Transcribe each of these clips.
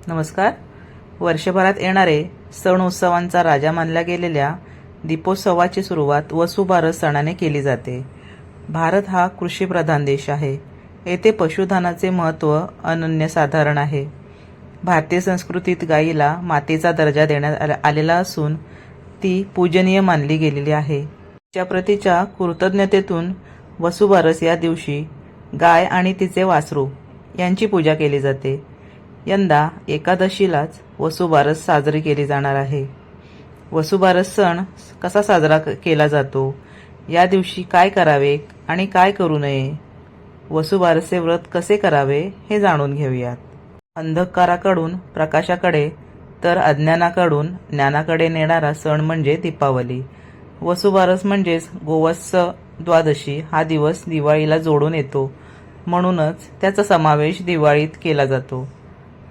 नमस्कार. वर्षभरात येणारे सण उत्सवांचा राजा मानल्या गेलेल्या दीपोत्सवाची सुरुवात वसुबारस सणाने केली जाते. भारत हा कृषीप्रधान देश आहे. येथे पशुधनाचे महत्त्व अनन्यसाधारण आहे. भारतीय संस्कृतीत गायीला मातेचा दर्जा देण्यात आलेला असून ती पूजनीय मानली गेलेली आहे. तिच्या प्रतीच्या कृतज्ञतेतून वसुबारस या दिवशी गाय आणि तिचे वासरू यांची पूजा केली जाते. यंदा एकादशीलाच वसुबारस साजरी केली जाणार आहे. वसुबारस सण कसा साजरा केला जातो, या दिवशी काय करावे आणि काय करू नये, वसुबारसचे व्रत कसे करावे हे जाणून घेऊयात. अंधकाराकडून प्रकाशाकडे तर अज्ञानाकडून ज्ञानाकडे नेणारा सण म्हणजे दीपावली. वसुबारस म्हणजेच गोवत्स द्वादशी हा दिवस दिवाळीला जोडून येतो, म्हणूनच त्याचा समावेश दिवाळीत केला जातो.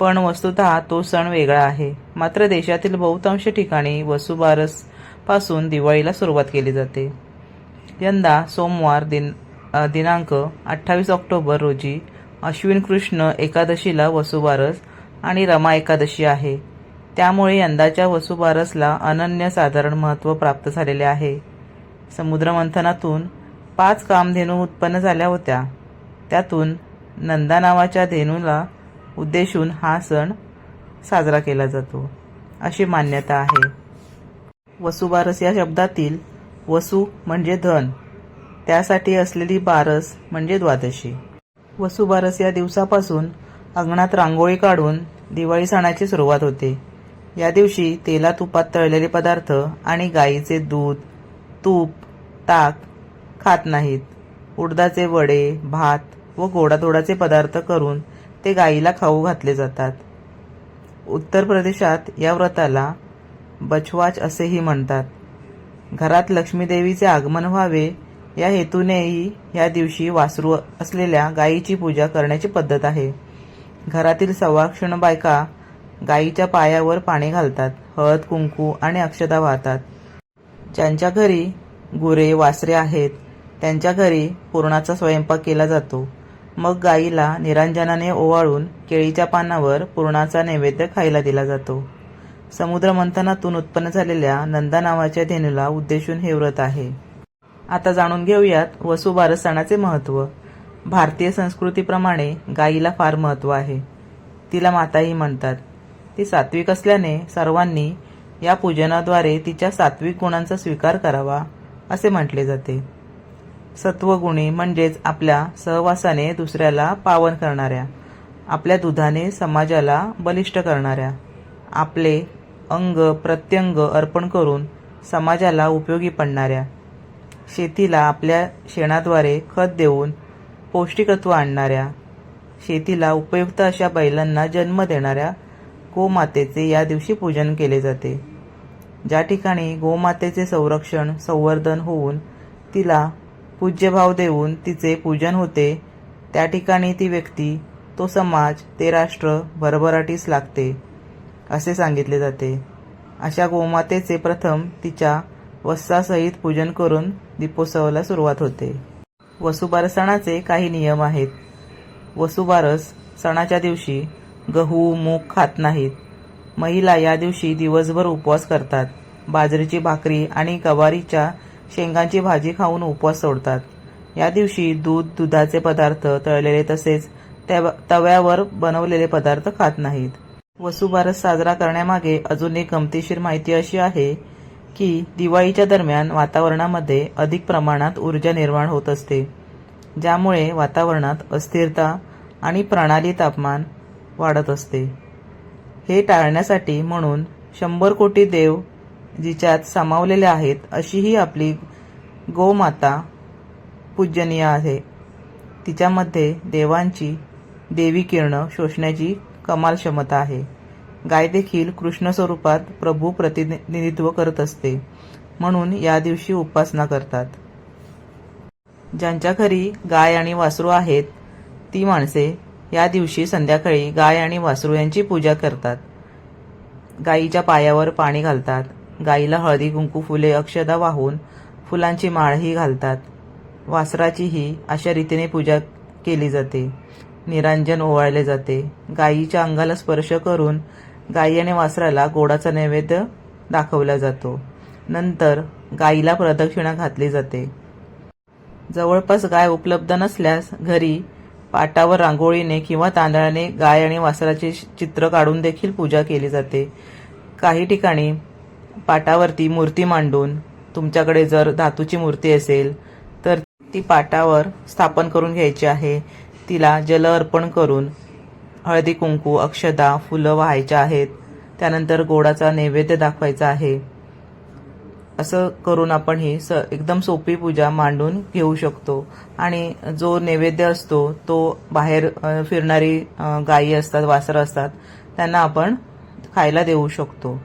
पण वस्तुतः तो सण वेगळा आहे. मात्र देशातील बहुतांश ठिकाणी वसुबारस पासून दिवाळीला सुरुवात केली जाते. यंदा सोमवार दिनांक 28 ऑक्टोबर रोजी अश्विन कृष्ण एकादशीला वसुबारस आणि रमा एकादशी आहे. त्यामुळे यंदाच्या वसुबारसला अनन्यसाधारण महत्त्व प्राप्त झालेले आहे. समुद्रमंथनातून 5 कामधेनू उत्पन्न झाल्या होत्या. त्यातून नंदा नावाच्या धेनूला उद्देशून हा सण साजरा केला जातो, अशी मान्यता आहे. वसुबारस या शब्दातील वसु म्हणजे धन, त्यासाठी असलेली बारस म्हणजे द्वादशी. वसुबारस या दिवसापासून अंगणात रांगोळी काढून दिवाळी सणाची सुरुवात होते. या दिवशी तेला तुपात तळलेले पदार्थ आणि गाईचे दूध, तूप, ताक खात नाहीत. उडदाचे वडे, भात व गोडाधोडाचे पदार्थ करून ते गाईला खाऊ घातले जातात. उत्तर प्रदेशात या व्रताला बछवाच असेही म्हणतात. घरात लक्ष्मीदेवीचे आगमन व्हावे या हेतूनेही या दिवशी वासरू असलेल्या गायीची पूजा करण्याची पद्धत आहे. घरातील सवाक्षण बायका गायीच्या पायावर पाणी घालतात, हळद कुंकू आणि अक्षता वाहतात. ज्यांच्या घरी गुरे वासरे आहेत त्यांच्या घरी पुरणाचा स्वयंपाक केला जातो. मग गायीला निरांजनाने ओवाळून केळीच्या पानावर पुरणाचा नैवेद्य खायला दिला जातो. समुद्रमंथनातून उत्पन्न झालेल्या नंदा नावाच्या धेनूला उद्देशून हे व्रत आहे. आता जाणून घेऊयात वसुबारस सणाचे महत्त्व. भारतीय संस्कृतीप्रमाणे गायीला फार महत्त्व आहे. तिला माताही म्हणतात. ती सात्विक असल्याने सर्वांनी या पूजनाद्वारे तिच्या सात्विक गुणांचा स्वीकार करावा असे म्हटले जाते. सत्वगुणी म्हणजेच आपल्या सहवासाने दुसऱ्याला पावन करणाऱ्या, आपल्या दुधाने समाजाला बलिष्ठ करणाऱ्या, आपले अंग प्रत्यंग अर्पण करून समाजाला उपयोगी पडणाऱ्या, शेतीला आपल्या शेणाद्वारे खत देऊन पौष्टिकत्व आणणाऱ्या, शेतीला उपयुक्त अशा बैलांना जन्म देणाऱ्या गोमातेचे या दिवशी पूजन केले जाते. ज्या ठिकाणी गोमातेचे संरक्षण संवर्धन होऊन तिला पूज्यभाव देऊन तिचे पूजन होते, त्या ठिकाणी ती व्यक्ती, तो समाज, ते राष्ट्र भरभराटीस लागते असे सांगितले जाते. अशा गोमातेचे प्रथम तिच्या वत्सासहित पूजन करून दीपोत्सवाला सुरुवात होते. वसुबारस सणाचे काही नियम आहेत. वसुबारस सणाच्या दिवशी गहू मूग खात नाहीत. महिला या दिवशी दिवसभर उपवास करतात. बाजरीची भाकरी आणि गवारीच्या शेंगांची भाजी खाऊन उपवास सोडतात. या दिवशी दूध, दुधाचे पदार्थ, तळलेले तसेच तव्यावर बनवलेले पदार्थ खात नाहीत. वसुबारस साजरा करण्यामागे अजून एक गमतीशीर माहिती अशी आहे की दिवाळीच्या दरम्यान वातावरणामध्ये अधिक प्रमाणात ऊर्जा निर्माण होत असते, ज्यामुळे वातावरणात अस्थिरता आणि प्रणाली तापमान वाढत असते. हे टाळण्यासाठी म्हणून 100 कोटी देव जिच्यात सामावलेले आहेत अशी ही आपली गोमाता पूजनीय आहे. तिच्यामध्ये देवांची देवी किरणं शोषण्याची कमाल क्षमता आहे. गाय देखील कृष्ण स्वरूपात प्रभू प्रतिनिधित्व करत असते, म्हणून या दिवशी उपासना करतात. ज्यांच्या घरी गाय आणि वासरू आहेत ती माणसे या दिवशी संध्याकाळी गाय आणि वासरू यांची पूजा करतात. गायीच्या पायावर पाणी घालतात. गायीला हळदी कुंकू फुले अक्षदा वाहून फुलांची माळही घालतात. वासराचीही अशा रीतीने पूजा केली जाते. निरांजन ओवाळले जाते. गायीच्या अंगाला स्पर्श करून गायी आणि वासराला गोडाचा नैवेद्य दाखवला जातो. नंतर गायीला प्रदक्षिणा घातली जाते. जवळपास गाय उपलब्ध नसल्यास घरी पाटावर रांगोळीने किंवा तांदळाने गाय आणि वासराचे चित्र काढून देखील पूजा केली जाते. काही ठिकाणी पाटावरती मूर्ती मांडून, तुमच्याकडे जर धातूची मूर्ती असेल तर ती पाटावर स्थापन करून घ्यायची आहे. तिला जल अर्पण करून हळदी कुंकू, अक्षता, फुलं वाहायच्या आहेत. त्यानंतर गोडाचा नैवेद्य दाखवायचा आहे. असं करून आपण ही एकदम सोपी पूजा मांडून घेऊ शकतो. आणि जो नैवेद्य असतो तो बाहेर फिरणारी गायी असतात, वासरं असतात, त्यांना आपण खायला देऊ शकतो.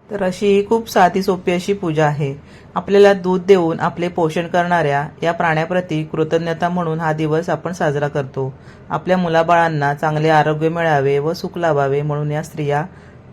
तर अशी ही खूप साधी सोपी अशी पूजा आहे. आपल्याला दूध देऊन आपले पोषण करणाऱ्या या प्राण्याप्रती कृतज्ञता म्हणून हा दिवस आपण साजरा करतो. आपल्या मुलाबाळांना चांगले आरोग्य मिळावे व सुख लाभावे म्हणून या स्त्रिया